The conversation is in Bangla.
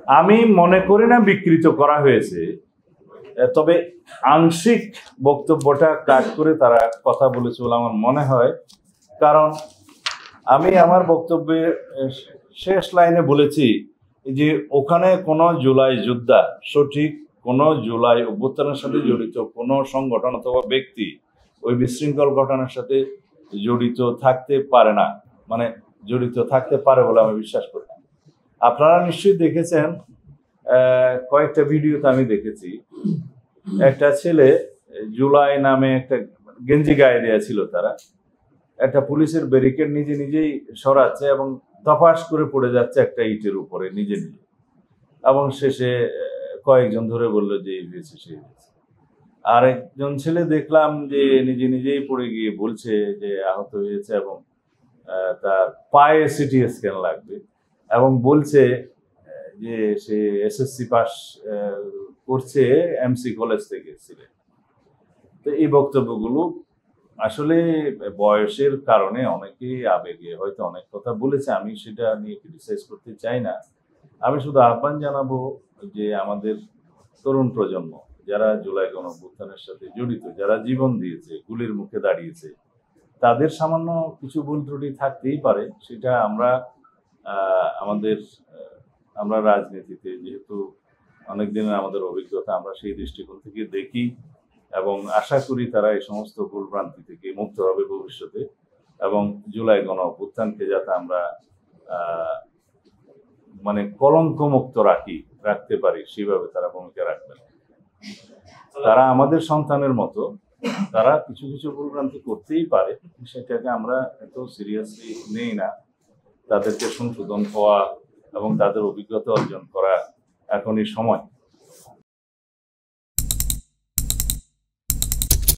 আমি মনে করি না বিকৃত করা হয়েছে, তবে আংশিক বক্তব্যটা কাট করে তারা কথা বলেছে বলে আমার মনে হয়। কারণ আমি আমার বক্তব্যে শেষ লাইনে বলেছি যে ওখানে কোনো জুলাই যোদ্ধা, সঠিক কোনো জুলাই অভ্যুত্থানের সাথে জড়িত কোনো সংগঠন অথবা ব্যক্তি ওই বিশৃঙ্খল ঘটনার সাথে জড়িত থাকতে পারে না, মানে জড়িত থাকতে পারে বলে আমি বিশ্বাস করি না। আপনারা নিশ্চয়ই দেখেছেন, কয়েকটা ভিডিওতে আমি দেখেছি, একটা ছেলে জুলাই নামে একটা গেঞ্জি গায়ে দেওয়া ছিল, তারা একটা পুলিশের ব্যারিকেড নিজে নিজেই সরাচ্ছে এবং ধপাস করে পড়ে যাচ্ছে একটা ইটের উপরে নিজে নিজে, এবং শেষে কয়েকজন ধরে বললো যে এই হয়েছে সেই হয়েছে। আর একজন ছেলে দেখলাম যে নিজে নিজেই পড়ে গিয়ে বলছে যে আহত হয়েছে এবং তার পায়ে সিটি স্ক্যান লাগবে, এবং বলছে যে সে এসএসসি পাস করছে এমসি কলেজ থেকে সিলেট। তো এই বক্তব্যগুলো আসলে বয়সের কারণে অনেকেই আবেগে হয়তো অনেক কথা বলেছে, আমি সেটা নিয়ে ক্রিটিসাইজ করতে চাই না। আমি শুধু আহ্বান জানাবো যে আমাদের তরুণ প্রজন্ম যারা জুলাই গণঅভ্যুত্থানের সাথে জড়িত, যারা জীবন দিয়েছে, গুলির মুখে দাঁড়িয়েছে, তাদের সামান্য কিছু ভুল ত্রুটি থাকতেই পারে। সেটা আমরা রাজনীতিতে যেহেতু অনেক দিনের আমাদের অভিজ্ঞতা, আমরা সেই দৃষ্টিকোণ থেকে দেখি এবং আশা করি তারা এই সমস্ত ভুলভ্রান্তি থেকে মুক্ত হবে ভবিষ্যতে, এবং জুলাই গণঅভ্যুত্থানকে যাতে আমরা মানে কলঙ্ক মুক্ত রাখতে পারি সেভাবে তারা ভূমিকা রাখবেন। তারা আমাদের সন্তানের মতো, তারা কিছু কিছু ভুলভ্রান্তি করতেই পারে, সেটাকে আমরা এত সিরিয়াসলি নেই না। তাদেরকে সংশোধন হওয়া এবং তাদের অভিজ্ঞতা অর্জন করা এখনই সময়।